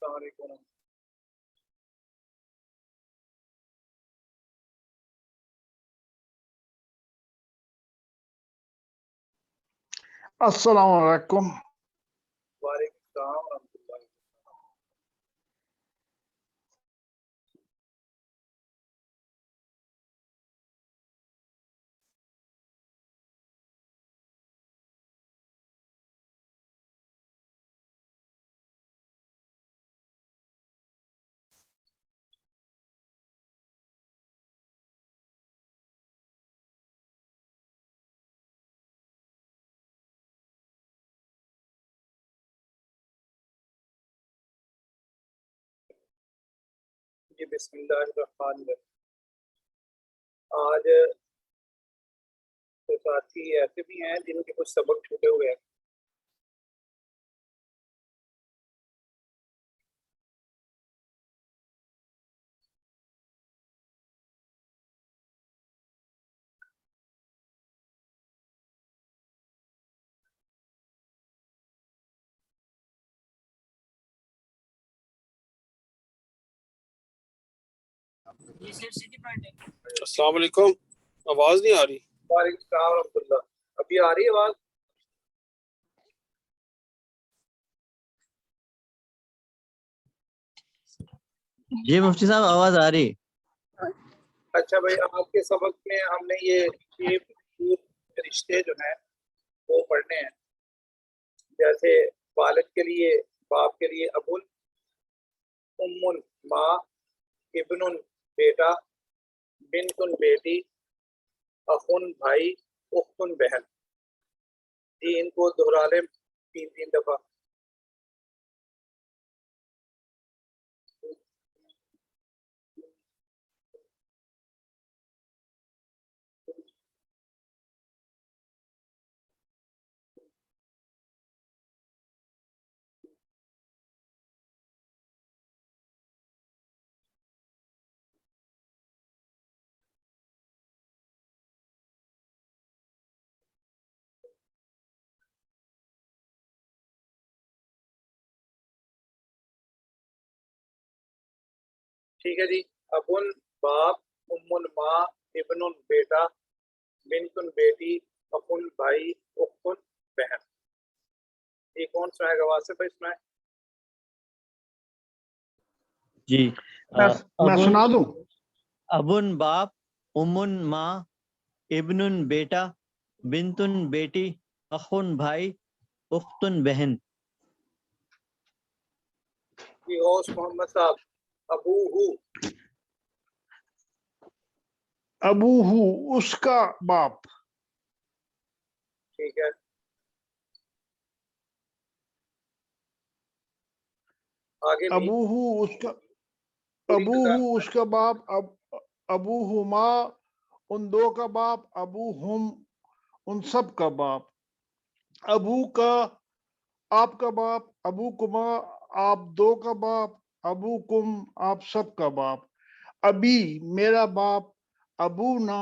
السلام علیکم. السلام علیکم. وعلیکم السلام ورحمۃ اللہ. جی بسم اللہ الرحمن الرحیم. آج تو ساتھی ایسے بھی ہیں جن کے کچھ سبق چھوٹے ہوئے ہیں. السلام علیکم. آواز نہیں آ رہی. وعلیکم السلام ورحمۃ اللہ. ابھی آ رہی ہے آواز؟ جی مفتی صاحب آواز آ رہی. اچھا بھائی، آپ کے سبق میں ہم نے یہ رشتے جو ہیں وہ پڑھنے ہیں. جیسے والد کے لیے، باپ کے لیے ابن، ام ماں، ابن بیٹا، بنت بیٹی، اخن بھائی، اختن بہن. جی ان کو دہرا لیں 3 دفعہ. ٹھیک ہے جی. ابن باپ، ام ماں، ابن بیٹا، بنت بیٹی، اخن بھائی، اختن بہن. یہ کون سنائے گا؟ واسف بھائی سنائے. جی میں سنا دوں. ابن باپ، امن ماں، ابن بیٹا، بنتن بیٹی، اخن بھائی، اختن بہن. جی غوث محمد صاحب. ابو ابو اس کا باپ. ٹھیک ہے. آگے بھی ابو اس کا باپ. ابو ماں ان دو کا باپ. ابو ہم ان سب کا باپ. ابو کا آپ کا باپ. ابو کما آپ دو کا باپ. ابو کم آپ سب کا باپ. ابھی میرا باپ. ابو نا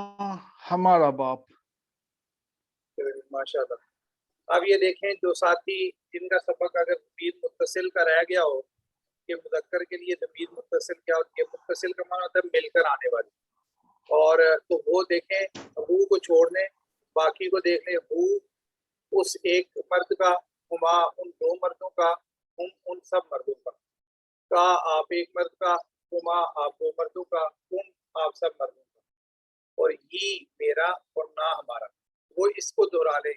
ہمارا باپ. ماشاء اللہ. اب یہ دیکھیں جو ساتھی جن کا سبق اگر ضمیر متصل کا رہ گیا ہو کہ مذکر کے لیے ضمیر متصل کیا ہوتی ہے. متصل کا معنی ہوتا ہے مل کر آنے والی. اور تو وہ دیکھیں ابو کو چھوڑ دیں، باقی کو دیکھ لیں. ہو اس ایک مرد کا، ہما ان دو مردوں کا، ہم ان سب مردوں کا آپ ایک مرد کا، ہما آپ دو مردوں کا، ہم آپ سب مردوں کا. اور یہ میرا اور نہ ہمارا. وہ اس کو دہرا لیں.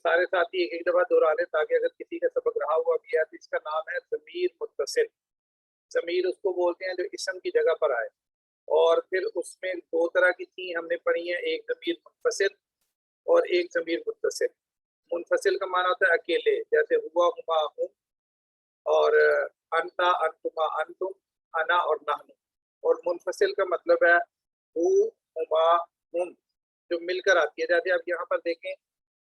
سارے ساتھی ایک دفعہ دہرا لیں تاکہ اگر کسی کا سبق رہا ہوا بھی ہے تو اس کا نام ہے ضمیر متصل. ضمیر اس کو بولتے ہیں جو اسم کی جگہ پر آئے. اور پھر اس میں 2 طرح کی چیزیں ہم نے پڑھی ہیں، ایک ضمیر منفصل اور ایک ضمیر متصل. منفصل کا معنی ہوتا ہے اکیلے، جیسے ہوا ہما ہم، اور انتا انتما انتم، انا اور نحن. اور منفصل کا مطلب ہے ہو ہما ہم، جو مل کر آتی ہے. جیسے آپ یہاں پر دیکھیں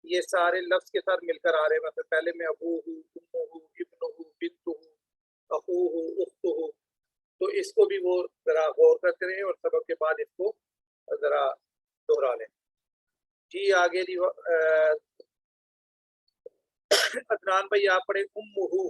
یہ سارے لفظ کے ساتھ مل کر آ رہے ہیں. مطلب پہلے میں ابو ہوں، ام ہوں، ابن ہوں، بنت ہوں، اخو ہوں، اخت ہوں. تو اس کو بھی وہ ذرا غور کرتے رہیں اور سبق کے بعد اس کو ذرا دہرا لیں. جی آگے جی عدنان بھائی آپ پڑھیں ام ہو.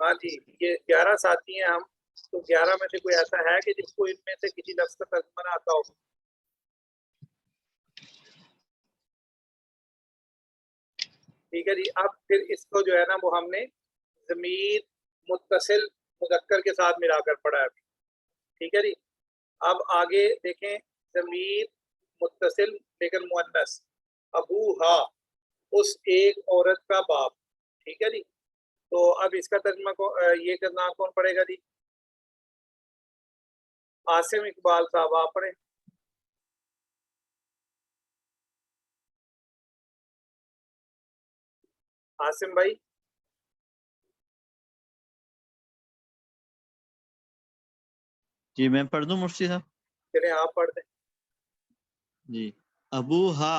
ہاں جی یہ 11 ساتھی ہیں ہم, تو 11 میں سے کوئی ایسا ہے کہ جس کو ان میں سے کسی لفظ کا ترجمہ نہ آتا ہو؟ ٹھیک ہے جی. اب پھر اس کو جو ہے نا وہ ہم نے ضمیر متصل مذکر کے ساتھ ملا کر پڑھا ہے. ٹھیک ہے جی. اب آگے دیکھیں ضمیر متصل لیکن مؤنث, ابوہا اس ایک عورت کا باپ. ٹھیک ہے جی. تو اب اس کا ترجمہ یہ کرنا کون پڑے گا جی؟ عاصم اقبال صاحب آپ پڑھیں. عاصم بھائی. جی میں پڑھ دوں مفتی صاحب؟ چلیں آپ پڑھ دیں. جی. ابو ہا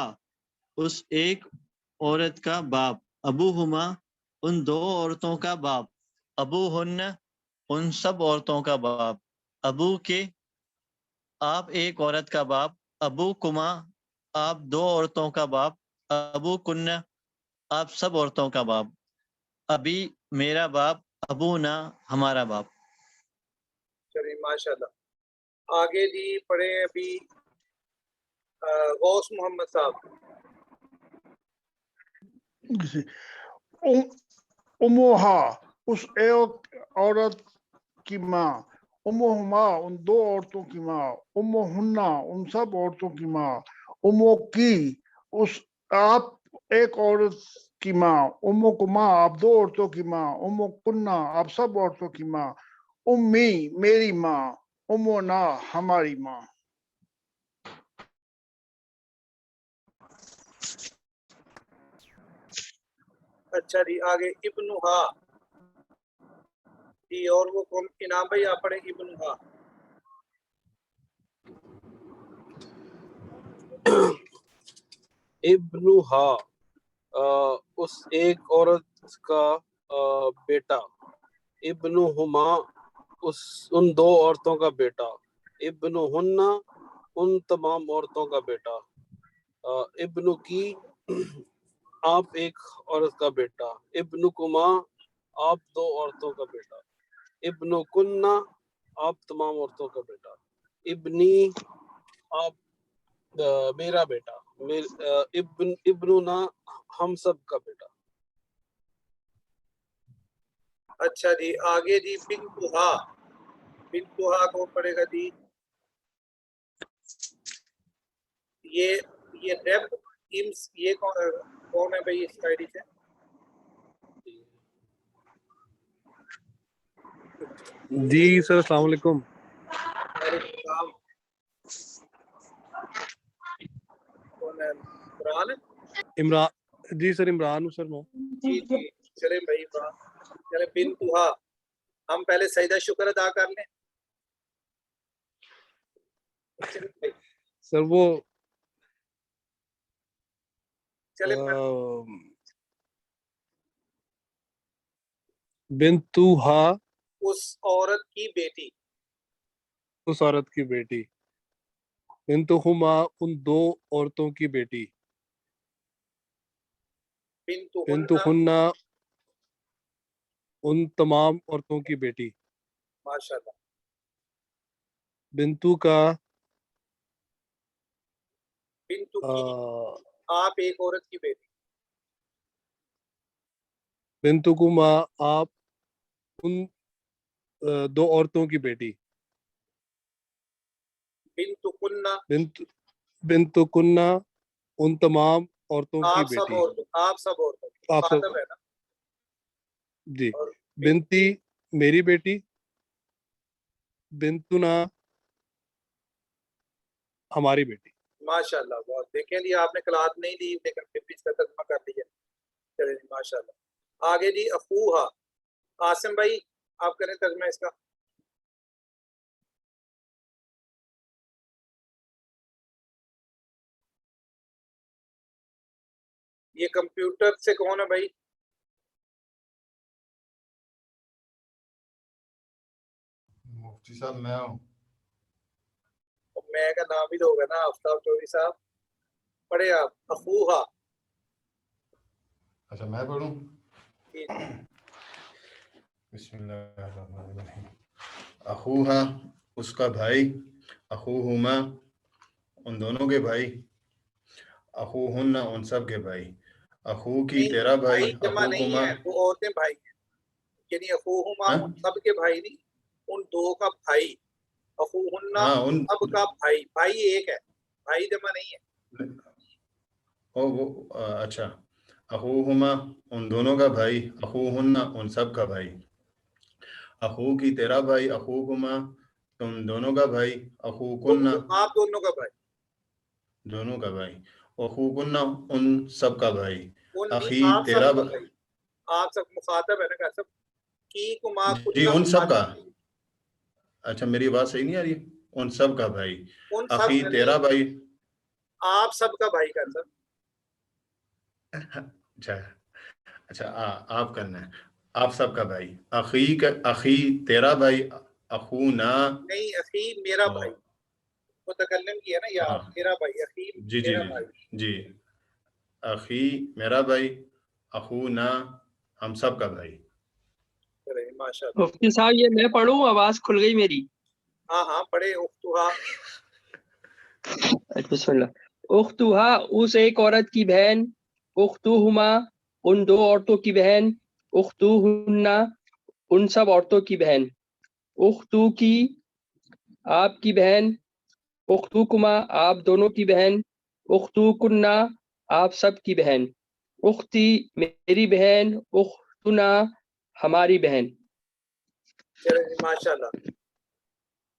اس ایک عورت کا باپ, ابو ہما ان دو عورتوں کا باپ, ابو ہن ان سب عورتوں کا باپ, ابو کے آپ ایک عورت کا باپ, ابو کما آپ دو عورتوں کا باپ, ابو کن آپ سب عورتوں کا باپ, ابھی میرا باپ, ابو نا ہمارا باپ. چلیے ماشاء اللہ. آگے جی پڑھیں ابھی غوث محمد صاحب. اموہا اس ایک عورت کی ماں, اموہما ان دو عورتوں کی ماں, اموہنہ ان سب عورتوں کی ماں, امو کی اس آپ ایک عورت کی ماں, امو کما آپ دو عورتوں کی ماں, امو کنہ آپ سب عورتوں کی ماں, امی میری ماں, امونا ہماری ماں. اچھا جی. آگے ابنہا جی, اور وہ کون؟ انعام بھائی آپ پڑھیں ابنہا. ابنہا اس ایک عورت کا بیٹا, ابنہما ان دو عورتوں کا بیٹا, ابنہن ان تمام عورتوں کا بیٹا, ابن کی آپ ایک عورت کا بیٹا, ابنکما آپ دو عورتوں کا بیٹا, ابن کنہ آپ تمام عورتوں کا بیٹا, ابنی آپ میرا بیٹا, ابننا ہم سب کا بیٹا. اچھا جی. آگے جی بنتہا. بنتہا کون پڑھے گا جی؟ یہ ریب امس یہ کون ہے بھائی اس آئی ڈی سے؟ جی سر السلام علیکم. وعلیکم السلام. کون ہے؟ عمران ہے؟ عمران جی سر, عمران ہوں سر میں. جی جی چلیں بھائی عمران. چلیں بنتہا. ہم پہلے سجدہ شکر ادا کر لیں. چلیں بھائی. سر وہ چلیں بنتہا اس عورت کی بیٹی, اس عورت کی بیٹی, بنتہما ان دو عورتوں کی بیٹی, بنتہن بنتہن ان تمام عورتوں کی بیٹی, ماشاء اللہ. بنتو کا بنتو کی آپ ایک عورت کی بیٹی, بنتکما آپ ان دو عورتوں کی بیٹی, بنتکنہ بنتکنہ ان تمام عورتوں کی آپ سب بیٹی, عورتوں کی آپ سب مخاطب ہے نا. جی. اور بنتی میری بیٹی, بنتنا ہماری بیٹی. ماشاء اللہ. بہت دیکھیں جی آپ نے کلاد نہیں دی لیکن پھر بھی اس کا ترجمہ کر دیا. چلیں جی ماشاء اللہ. آگے جی اخوہا. عاصم بھائی آپ کریں ترجمہ اس کا. یہ کمپیوٹر سے کون ہے بھائی؟ مفتی صاحب میں ہوں. میں کا نام ہی ہوگا نا, آفتاب چودھری صاحب. پڑھے آپ اخوہا. اچھا میں پڑھوں. جی جی. بسم اللہ الرحمن الرحیم. اخوہا اس کا بھائی، اخوہما ان دونوں کے بھائی، اخوہن ان سب کے بھائی، اخو کی نہیں، تیرا بھائی، بھائی جمع نہیں اخوکما. ہے، وہ عورتیں بھائی ہیں، یعنی اخوہما ہاں ان سب کے بھائی نہیں، ان دو کا بھائی، اخوہن ہاں ان ان سب کا بھائی، بھائی ایک ہے، بھائی جمع نہیں ہے. وہ اچھا، اخوہما ان دونوں کا بھائی، اخوہن ان سب کا بھائی، اخو کی تیرا بھائی، اخوکما تم دونوں کا بھائی، اخوکن آپ دونوں کا بھائی، دونوں کا بھائی، اخوکن ان سب کا بھائی، ان نہیں، اخی آپ تیرا سب کا بھائی، آپ سب مخاطب ہے نا کہ سب کی کما جی کننا ان سب کا. مخاطب، اچھا میری بات صحیح نہیں آ رہی؟ ان سب کا بھائی، ان سب اخی کا تیرا نہیں، بھائی. آپ سب کا بھائی کا سب. اچھا اچھا آپ کرنا ہے، آپ سب کا بھائی، اخی تیرا بھائی، اخونا. نہیں، اخی میرا بھائی، متکلم کی ہے نا یا ہاں میرا بھائی، اخی جی جی میرا جی بھائی. جی، اخی میرا بھائی، اخونا ہم سب کا بھائی. چلے ماشاء اللہ. مفتی صاحب یہ میں پڑھوں، آواز کھل گئی میری. ہاں ہاں پڑھے. اختہا بسم اللہ. اختہا اس ایک عورت کی بہن، اختہما ان دو عورتوں کی بہن، اختہن ان سب عورتوں کی بہن، اختو کی آپ کی بہن، اختوکما آپ دونوں کی بہن، اختوکنہ آپ سب کی بہن، اختی میری بہن، اختنا ہماری بہن. چلے ماشاء اللہ.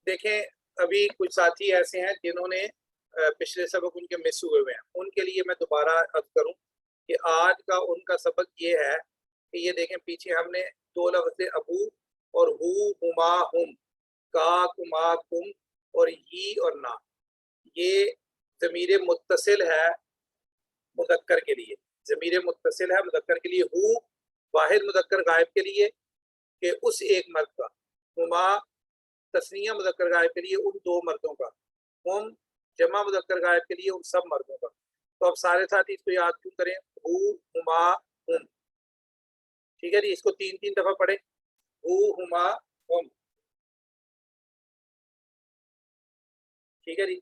دیکھیں ابھی کچھ ساتھی ایسے ہیں جنہوں نے پچھلے سبق ان کے مس ہوئے ہوئے ہیں، ان کے لیے میں دوبارہ عرض کروں کہ آج کا ان کا سبق یہ ہے کہ یہ دیکھیں پیچھے ہم نے دو لفظ ابو اور ہو، ہما، ہم، کا، کما، کم اور ہی اور نا، یہ ضمیر متصل ہے مذکر کے لیے، ضمیر متصل ہے مذکر کے لیے. ہو واحد مذکر غائب کے لیے کہ اس ایک مرد کا، ہما تثنیہ مذکر غائب کے لیے ان دو مردوں کا، ہم جمع مذکر غائب کے لیے ان سب مردوں کا. تو اب سارے ساتھ اس کو یاد کیوں کریں، ہو، ہما، ہم. ٹھیک ہے جی، اس کو تین تین دفعہ پڑھیں، ہو، ہما، ہم. ٹھیک ہے جی.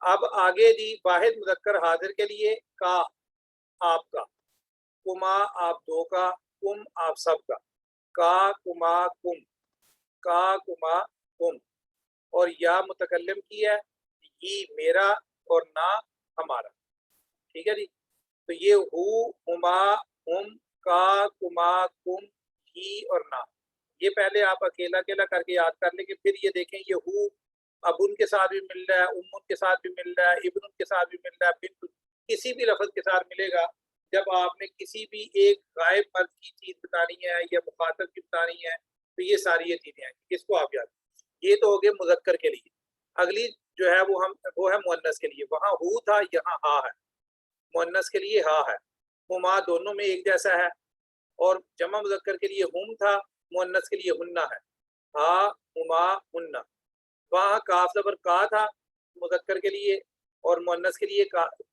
اب آگے جی واحد مذکر حاضر کے لیے کا آپ کا، کما آپ دو کا، کم آپ سب کا، کما کم، کا کما کم. اور یا متکلم کی ہے، یہ میرا اور نہ ہمارا. ٹھیک ہے جی. تو یہ ہو، ہما، ہم، کا، کما، کم، ہی اور نہ، یہ پہلے آپ اکیلا اکیلا کر کے یاد کر لیں کہ پھر یہ دیکھیں یہ ہو اب ان کے ساتھ بھی مل رہا ہے، ام ان کے ساتھ بھی مل رہا ہے، ابن ان کے ساتھ بھی مل رہا ہے، بنت کسی بھی لفظ کے ساتھ ملے گا. جب آپ نے کسی بھی ایک غائب مرد کی چیز بتانی ہے یا مخاطب کی بتانی ہے تو یہ ساری یہ چیزیں ہیں، اس کو آپ یاد. یہ تو ہو گئے مذکر کے لیے. اگلی جو ہے وہ ہے مؤنث کے لیے. وہاں ہو تھا، یہاں ہا ہے. مؤنث کے لیے ہا ہے، ہما دونوں میں ایک جیسا ہے. اور جمع مذکر کے لیے ہم تھا، مؤنث کے لیے ہننا ہے، ہا، ہما، ہننا. وہاں کاف زبر کا تھا مذکر کے لیے اور مؤنث کے لیے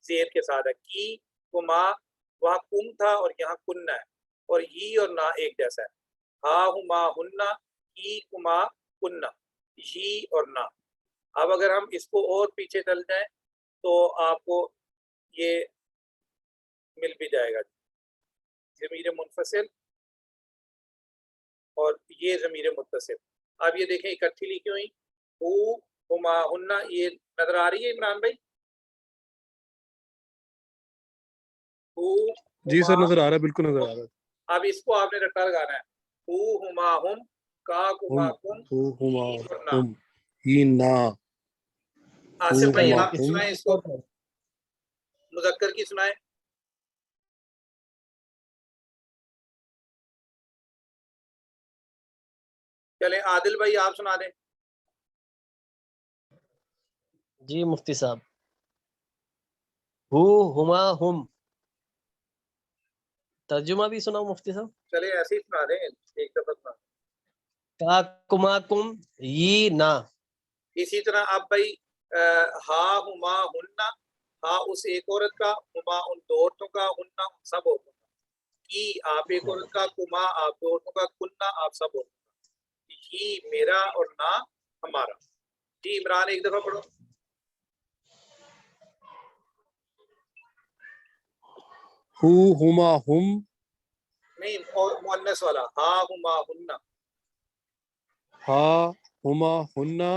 زیر کے ساتھ ہے، کی، کما. وہاں کم تھا اور یہاں کننا ہے. اور ہی اور نا ایک جیسا ہے، ہا، ہما، ہننا، کی، کما، کننا، ہی اور نا. اب اگر ہم اس کو اور پیچھے چل جائیں تو آپ کو یہ مل بھی جائے گا، ضمیر منفصل اور یہ ضمیر متصل. اب یہ دیکھیں اکٹھی لکھی ہوئی، ہو، ہما، ہننا. یہ نظر آ رہی ہے عمران بھائی؟ ہو، جی سر ہما. نظر آ رہا ہے، بالکل نظر آ رہا ہے. اب اس کو آپ نے رٹا لگانا ہے، ہو، ہما، ہم، کا، کما، ہم کم، ہو ہما ہی اور نا. ہم ہی نا، آصف اس کا بھائی ہما آپ ہم. سنائیں اس کو، مذکر کی سنائیں. چلیں عادل بھائی آپ سنا دیں. جی مفتی صاحب. ہو، ہما، ہم. ترجمہ بھی سناؤ مفتی صاحب. چلے ایسے ہی سنا دیں، ایک دفعہ سنا. کا، کما، کم، یہ نا. اسی طرح اب بھائی ہا، ہما، ہننا، ہا اس ایک عورت کا، ہما ان دو عورتوں کا، ہننا ان سب عورتوں کا. ای آپ ایک عورت کا، کما آپ دو عورتوں کا، کننا آپ سب عورتوں کا، ہی میرا اور نہ ہمارا. جی عمران ایک دفعہ پڑھو. ہما ہم نہیں اور مؤنث والا ہا ہما ہننا. ہا ہما ہننا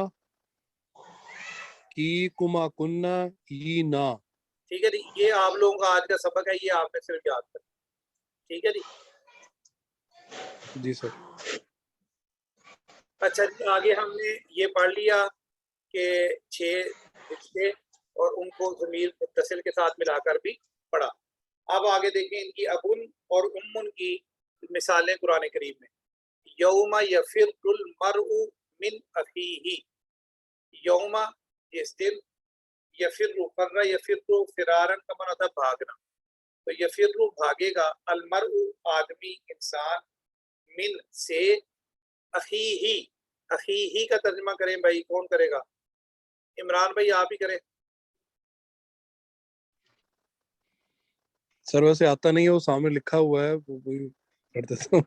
کی کما کننا ای نا. ٹھیک ہے جی، یہ آپ لوگوں کا آج کا سبق ہے، یہ آپ نے صرف یاد کرنا. ٹھیک ہے جی. جی سر. اچھا جی، آگے ہم نے یہ پڑھ لیا کہ 6 رشتے اور ان کو ضمیر متصل کے ساتھ ملا کر بھی پڑھا. اب آگے دیکھیں ان کی ابن اور امن کی مثالیں قرآن کریم میں. یوم یفر المرء من اخیہ، یوم جس دن، یفر فر یفر فرارن کا معنی ہوتا ہے بھاگنا، تو یفر بھاگے گا، المرء آدمی انسان، من سے، اخیہ، اخیہ کا ترجمہ کریں بھائی، کون کرے گا؟ عمران بھائی آپ ہی کریں. سر ویسے آتا نہیں ہے، وہ سامنے لکھا ہوا ہے، وہ وہی پڑھ دیتا ہوں.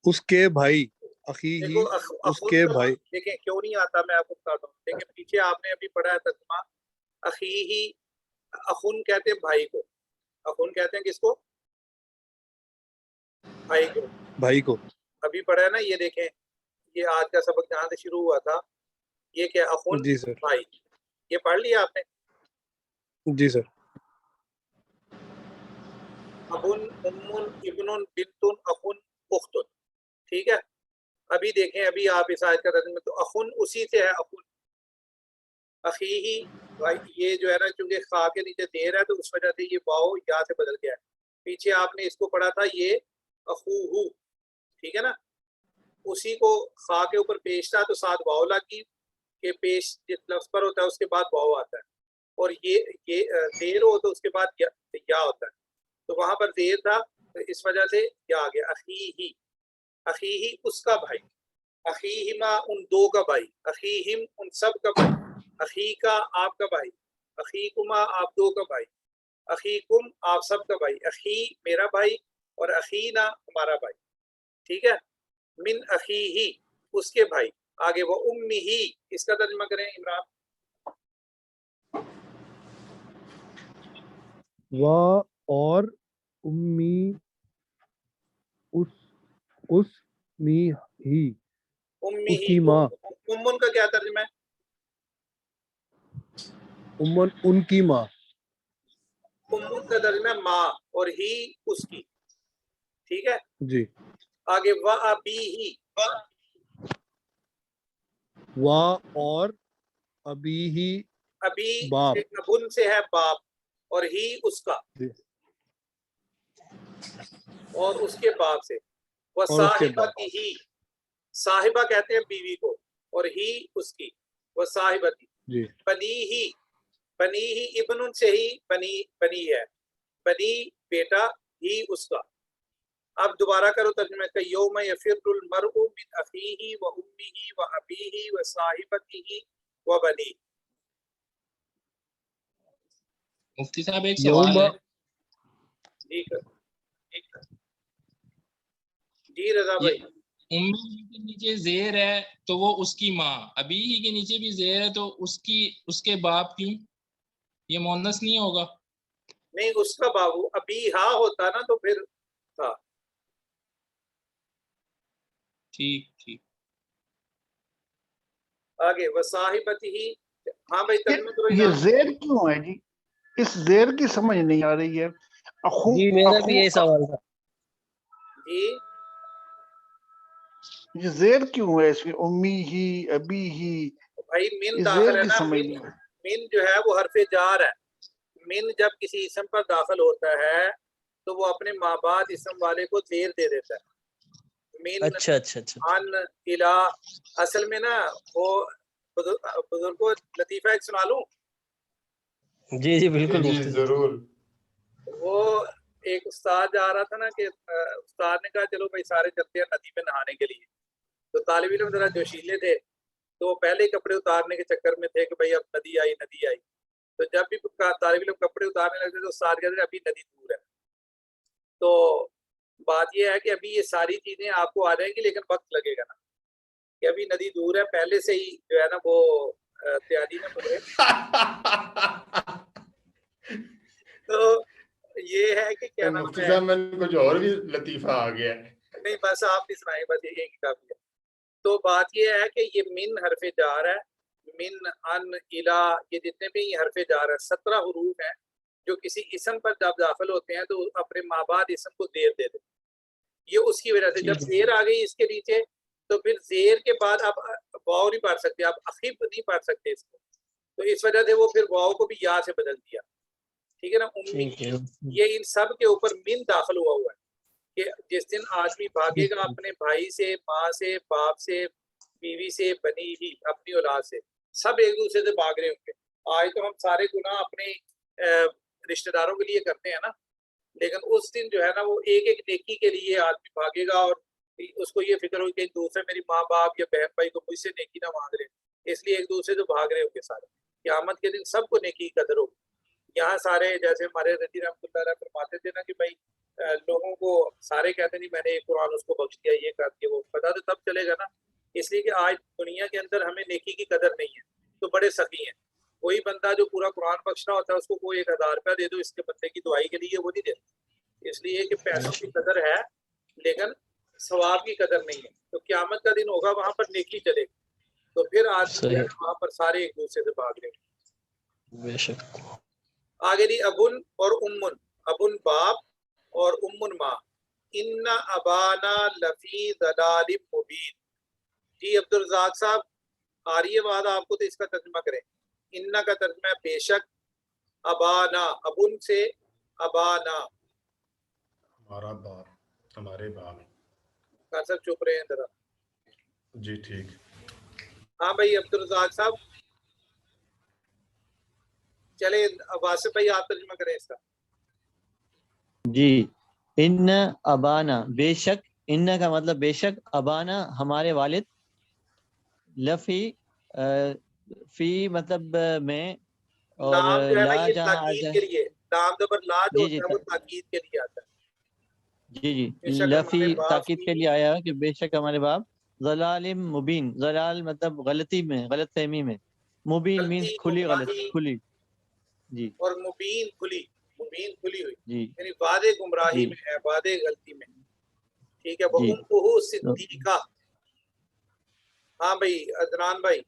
اس کے بھائی، اخی ہی، دیکھو اس اخن کے کا بھائی. دیکھیں کیوں نہیں آتا، میں آپ کو بتاتا ہوں. لیکن پیچھے آپ نے ابھی پڑھا ہے ترجمہ اخیہ، اخن کہتے ہیں بھائی کو، اخن کہتے ہیں کس کو؟ بھائی کو. بھائی کو. ابھی پڑھا ہے نا، یہ دیکھیں، یہ آج کا سبق جہاں سے شروع ہوا تھا، یہ کیا اخن جی سر. بھائی، یہ پڑھ لیا آپ نے. جی سر. ابن امن ابن بنتن اخن اختن. ٹھیک ہے. ابھی دیکھیں، ابھی آپ اس آیت کا ترجمہ، تو اخن اسی سے ہے، اخن اخیہ بھائی. یہ جو ہے نا، چونکہ خا کے نیچے دیر ہے تو اس وجہ سے یہ واو یا سے بدل گیا ہے. پیچھے آپ نے اس کو پڑھا تھا یہ اخوہ، ٹھیک ہے نا، اسی کو خا کے اوپر پیش تھا تو ساتھ واو لگی کہ پیش جس لفظ پر ہوتا ہے اس کے بعد واو آتا ہے، اور یہ دیر ہو تو اس کے بعد یا ہوتا ہے، تو وہاں پر دیر تھا تو اس وجہ سے یا آ گیا. اخیہ، اخیہ اس کا بھائی، اخیہما ان دو کا بھائی، اخیہم ان سب کا بھائی، اخی کا آپ کا بھائی، اخیکما آپ دو کا بھائی، اخیکم آپ سب کا بھائی، اخی میرا بھائی اور اخینا ہمارا بھائی. ٹھیک ہے. من اخیہ اس کے بھائی. آگے وہ امہ، اس کا ترجمہ کریں عمران. و اور امی، اس می ہی، امہ اس کی ماں. امن کا کیا ترجمہ ہے؟ امن ان کی ماں. امن کا ترجمہ ہے ماں، اور ہی اس کی. ٹھیک ہے. جی. آگے و ابیہ، و اور ابی ہی، ابھی باپ. ابن سے ہے باپ، اور ہی اس کا، جی. اور اس کے باپ سے. وہ اور اس کے باپ. صاحبتہ، صاحبہ کہتے ہیں بیوی کو، اور ہی اس کی. وہ صاحبتی، جی. بنی ہی، بنی ہی ابن سے ہی بنی، بنی ہے، بنی بیٹا، ہی اس کا. اب دوبارہ کرو ترجمہ کہ یوم یفر المرء من اخیہ و امہ و ابیہ و صاحبتہ و بنی. مفتی صاحب ایک یوم. سوال ہے. جی رضا یہ بھائی. امی کے نیچے زیر ہے تو وہ اس کی ماں، ابھی ہی کے نیچے بھی زیر ہے تو اس کے باپ کیوں؟ یہ مؤنث نہیں ہوگا؟ نہیں، اس کا بابو ابھی ہاں ہوتا نا تو پھر تھا. ٹھیک ٹھیک. آگے وصاحبتہ، ہاں بھائی ترجمہ کرو یہ یہاں. زیر کیوں ہے جی؟ اس زیر کی سمجھ نہیں آ رہی ہے. اخو جی میرا بھی اخو یہی سوال تھا. جی یہ زیر کیوں ہے اس میں؟ امی ہی، ابی ہی، بھائی من یہ داخل زیر ہے کی نا، سمجھ من نہیں آ رہی. من جو ہے وہ حرف جار ہے. من جب کسی اسم پر داخل ہوتا ہے تو وہ اپنے ماں بعد اسم والے کو زیر دے دیتا ہے. من، اچھا اچھا اچھا. ان، الہ. اصل میں نا وہ بزرگ کو لطیفہ ایک سنا لوں. جی جی بالکل جی مفتی صاحب. ضرور. وہ ایک استاد جا رہا تھا نا کہ استاد نے کہا چلو بھائی سارے چلتے ہیں ندی میں نہانے کے لیے. تو طالب علم ذرا جوشیلے تھے تو وہ پہلے ہی کپڑے اتارنے کے چکر میں تھے کہ بھائی اب ندی آئی ندی آئی. تو جب بھی طالب علم کپڑے اتارنے لگتے تو استاد کہتے ابھی ندی دور ہے. تو بات یہ ہے کہ ابھی یہ ساری چیزیں آپ کو آ جائیں گی لیکن وقت لگے گا نا، کہ ابھی ندی دور ہے، پہلے سے ہی جو ہے نا وہ تیاری نہ کرے. تو یہ ہے کہ کیا نام مفتی ہے، صاحب میں کچھ اور بھی لطیفہ آ گیا ہے. نہیں بس آپ بھی سنائیں، بس یہی کافی ہے. تو بات یہ ہے کہ یہ من حرف جار ہے، من ان الا، یہ جتنے بھی یہ حرف جار ہے 17 حروف ہیں جو کسی اسم پر جب داخل ہوتے ہیں تو اپنے ماں بعد اسم کو زیر دے دیں. یہ اس کی وجہ سے جب زیر آ گئی اس کے نیچے تو پھر زیر کے بعد آپ واو نہیں پڑھ سکتے، آپ اخیب نہیں پڑھ سکتے اس کو، تو اس وجہ سے وہ پھر واو کو بھی یا سے بدل دیا. ٹھیک ہے نا. امی، یہ ان سب کے اوپر من داخل ہوا ہوا ہے کہ جس دن آدمی بھاگے گا اپنے بھائی سے، ماں سے، باپ سے، بیوی سے، بنی ہی، اپنی اولاد سے، سب ایک دوسرے سے بھاگ رہے ہوں گے. آج تو ہم سارے گناہ اپنے رشتہ داروں کے لیے کرتے ہیں نا، لیکن اس دن جو ہے نا وہ ایک ایک نیکی کے لیے آدمی بھاگے گا، اور اس کو یہ فکر ہوگی کہ ایک دوسرے میری ماں باپ یا بہن بھائی کو مجھ سے نیکی نہ مانگ رہے، اس لیے ایک دوسرے سے بھاگ رہے ہوں گے سارے. قیامت کے دن سب کو نیکی کی قدر ہوگی. یہاں سارے جیسے ہمارے رضی رحمۃ اللہ علیہ فرماتے تھے نا کہ بھائی لوگوں کو سارے کہتے نہیں میں نے ایک قرآن اس کو بخش دیا، یہ کر دیا، وہ پتا تو تب چلے گا نا. اس لیے کہ آج دنیا کے اندر ہمیں نیکی کی قدر نہیں ہے تو بڑے سخی ہیں. کوئی بندہ جو پورا قرآن بخش رہا ہوتا ہے اس کو کوئی 1000 روپیہ دے دو اس کے بندے کی دعائی کے لیے، وہ نہیں دیتا. اس لیے کہ پیسوں کی قدر ہے لیکن ثواب کی قدر نہیں ہے. تو قیامت کا دن ہوگا وہاں پر نیکی چلے گی تو پھر آدمی وہاں پر سارے ایک دوسرے سے بھاگ لیں گے. بے شک. آگے جی ابن اور امن، ابن باپ اور امن ماں. ان ابانا لفی ضلال مبین. جی عبدالرزاق صاحب آ رہی ہے بات آپ کو تو اس کا ترجمہ کریں. ان کا ترجمہ ہے بے شک، ابانا ابن سے ابانا ہمارا باپ، ہمارے باپ. سر چپ رہے ہیں ذرا. جی ٹھیک. ہاں بھائی عبدالرزاق صاحب چلے، واسف بھائی آپ ترجمہ کریں اس کا. جی. ان ابانا، بے شک، ان کا مطلب بے شک، ابانا ہمارے والد، لفی فی مطلب میں، اور لام جو ہے نا لا یہ جہاں آ تاکید جائے. کے لیے، لام زبر لا جو جی ہوتا جی ہے وہ تاکید کے لیے آتا ہے. جی جی بے شک لفی ہمارے باپ تاکید کی کے لیے آیا ہے کہ بے شک ہمارے باپ ضلال مبین. ضلال مطلب غلطی میں، غلط فہمی میں. مبین مینس غلطی کھلی، غلط گمراہی، کھلی. جی اور مبین کھلی، مبین کھلی ہوئی، جی یعنی وعدے گمراہی جی میں ہے، وعدے غلطی میں. ٹھیک ہے. وہ جی. امہ صدیقہ. ہاں بھائی عدنان بھائی.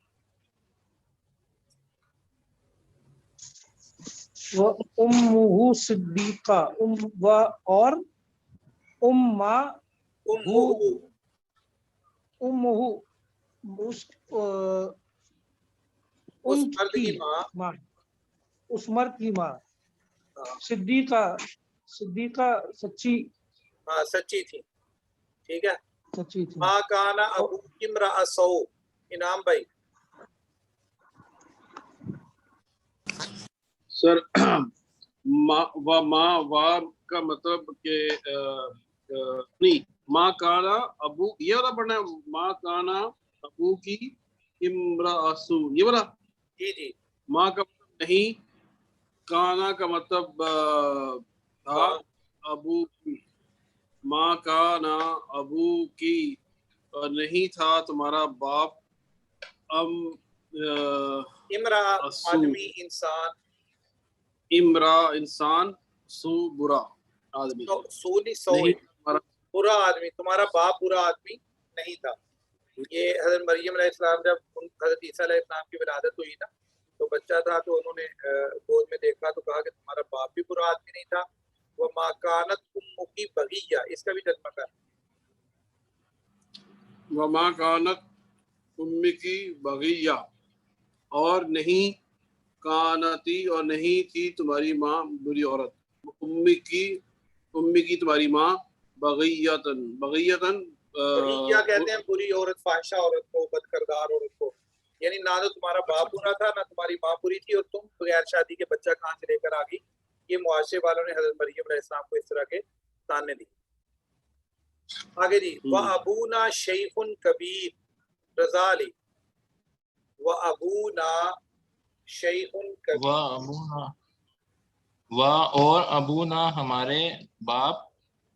وہ امہ صدیقہ، اور امہ امہ امہ اس اس ان مرد کی کی ماں. ماں، اس مرد کی ماں. ہاں صدیقہ، صدیقہ سچی، ہاں سچی تھی. ٹھیک ہے. سچی تھی. ماں کانا ابو امرأ سو. انعام بھائی. سر وا کا مطلب کہ نہیں، ماں کانا ابو، یہ والا پڑھنا ہے. ماں کانا ابو کی امراسو، یہ والا. جی جی ماں کا مطلب نہیں، کانا کا مطلب تھا ہاں ابو کی. ماں کانا ابو کی، اور نہیں تھا تمہارا باپ. امرأ اسو، آدمی انسان، امرا انسان، سو برا آدمی. سونی سو نہیں تمہارا. برا آدمی، تمہارا باپ برا آدمی نہیں تھا. یہ حضرت مریم علیہ السلام جب حضرت عیسیٰ علیہ السلام کی ولادت ہوئی نا تو بچہ تھا تو انہوں نے گود میں دیکھا تو کہا کہ تمہارا باپ بھی برا آدمی نہیں تھا. وہ ماں کانت امکی بغیہ، اس کا بھی ترجمہ کر. وما کانت امی کی بغیہ، اور نہیں کانتی، اور نہیں تھی تمہاری ماں بری عورت. امی کی تمہاری ماں بغیتن، بغیتن بغیہ کہتے ہیں بری عورت، فاحشہ عورت کو، بد کردار عورت کو. یعنی نہ تو تمہارا باپ برا تھا نہ تمہاری ماں بری تھی، اور تم بغیر شادی کے بچہ کہاں سے لے کر آ گئی. یہ معاشرے والوں نے حضرت مریم علیہ السلام کو اس طرح کے تانے دی. آگے جی. وَأَبُونَا شَيْخٌ کبیر. رضا علی. وَأَبُونَا شَيْخٌ کبیر. و ابونا، و اور ابونا ہمارے باپ،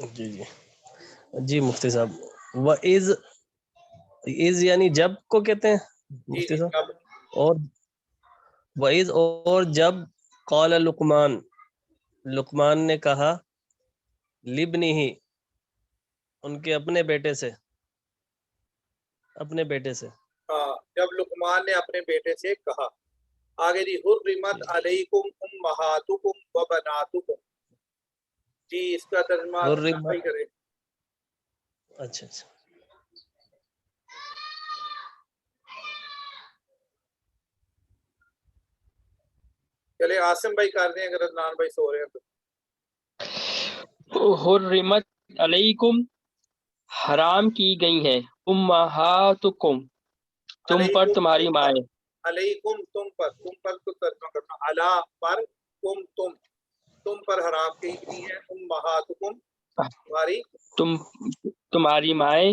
جی جی جی مفتی صاحب، وہ از یعنی جب کو کہتے ہیں جی مفتی جی صاحب، اب اور وَإِذْ اور جب قال لقمان نے کہا لِبْنِهِ ان کے اپنے بیٹے سے، جب لقمان نے اپنے بیٹے سے کہا. آگے جی حرمت علیکم امہاتکم و بناتکم. جی اس کا ترجمہ حرمت، صحیح کریں. اچھا اچھا چلے عاصم بھائی کر دیں اگر عدنان بھائی سو رہے ہیں تو. حرمت علیکم حرام کی گئی ہے امہاتکم تم پر علیکم تمہاری تم پر، مائیں، علیکم تم پر تو ترجمہ کرنا علا پر، تم پر حرام کی گئی ہے امہاتکم تمہاری تمہاری مائیں،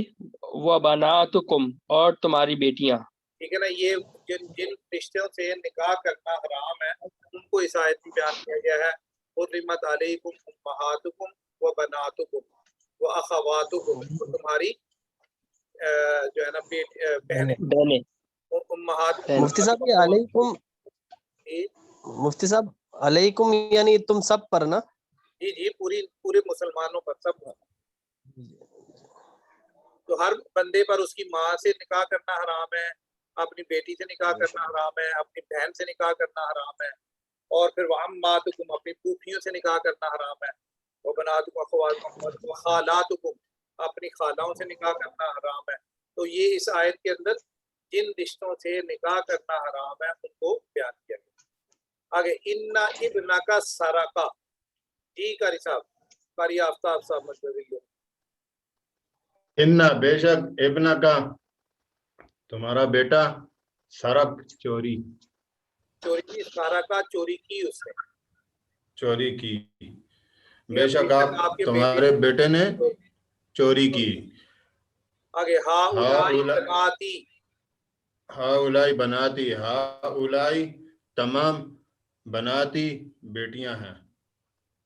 و بناتکم اور تمہاری بیٹیاں. ٹھیک ہے نا. یہ جن رشتوں سے نکاح کرنا حرام ہے ان کو اس آیت میں بیان کیا گیا ہے. حرمت علیکم امہاتکم و بناتکم و اخواتکم، تمہاری جو ہے نا بہنیں بہنیں. امہاتکم. مفتی صاحب یہ علیکم، مفتی صاحب علیکم یعنی تم سب پر نا؟ جی جی پورے مسلمانوں پر، سب پر. تو ہر بندے پر اس کی ماں سے نکاح کرنا حرام ہے، اپنی بیٹی سے نکاح کرنا حرام ہے، اپنی بہن سے نکاح کرنا حرام ہے، اور پھر وعماتکم اپنی پھوپھیوں سے نکاح کرنا حرام ہے، وبناتکم اخواتکم وخالاتکم اپنی خالوں سے نکاح کرنا حرام ہے. تو یہ اس آیت کے اندر جن رشتوں سے نکاح کرنا حرام ہے ان کو بیان کیا گیا. آگے ان ابنک سرقہ. جی قاری صاحب، قاری آفتاب صاحب مشہور. ان بے شک ابن کا تمہارا بیٹا سرق چوری چوری، سرقہ چوری کی اس نے. چوری کی، بے شک آپ تمہارے بیٹے نے چوری کی. آگے ہا اولائی ہا بناتی. ہا اولائی بناتی، ہا اولائی تمام بناتی بیٹیاں ہیں،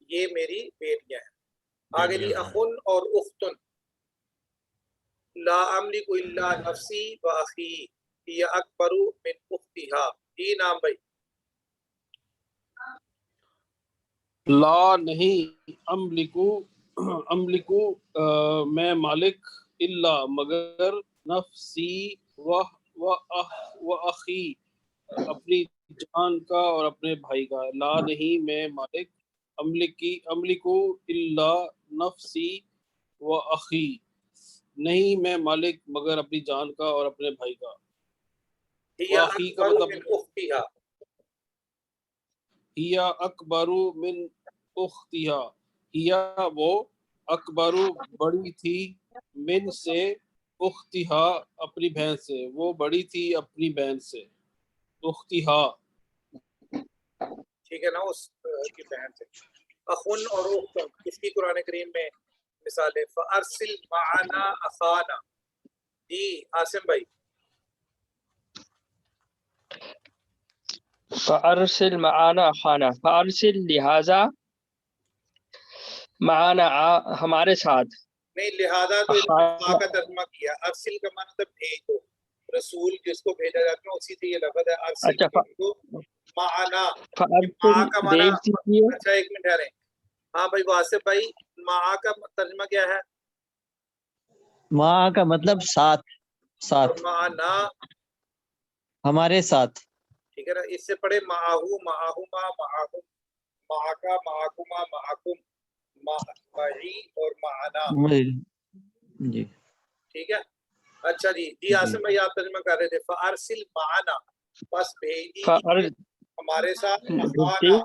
یہ میری بیٹیاں ہیں. آگے جی بیٹیاں ہیں. اخن اور اختن. لا املک الا نفسی و اخی ہی اکبر من اختھا. جی نام بھائی. لا نہیں، املکو میں مالک، اللہ مگر، نفسی و اخی اپنی جان کا اور اپنے بھائی کا. لا نہیں میں مالک، املکو اللہ نفسی و اخی نہیں میں مالک مگر اپنی جان کا اور اپنے بھائی کا. ہی واخی کا اکبر مطلب من اختھا. ہیا اکبر من اختہا، ہیا وہ اکبر بڑی تھی، من سے، اختہا اپنی بہن سے، وہ بڑی تھی اپنی بہن سے. اختہا ٹھیک ہے نا، اس کی بہن سے. اخن اور اختن اس کی قرآن کریم میں مثالیں. فارسل معنا اخانا. جی عاصم بھائی. فارسل معنا اخانا، فارسل لہذا، معنا ہمارے ساتھ، نہیں لہذا تو انہوں نے ماں اخانا کا ترجمہ کیا. ارسل کا معنی تھا بھیج دو. رسول جس کو بھیجا جاتا ہے اسی سے یہ لفظ ہے ارسل. اچھا بھیج دو معنا. فارسل ماں کا معنی. بھیج دیجیے. اچھا ایک منٹ ٹھہریں. ہاں بھائی واسف بھائی، ماں کا ترجمہ کیا ہے؟ ماں کا مطلب ساتھ، اور ساتھ، معنا. ہمارے ساتھ. ٹھیک ہے نا، اس سے پڑھے معاہو، معاہما، معاہم، معاکا، معاکما، معاکم، معی اور معنا. جی ٹھیک ہے. اچھا جی جی عاصم بھائی آپ ترجمہ کر رہے تھے. فارسل معنا، بس بھیج دیجیے ہمارے ساتھ، اخانا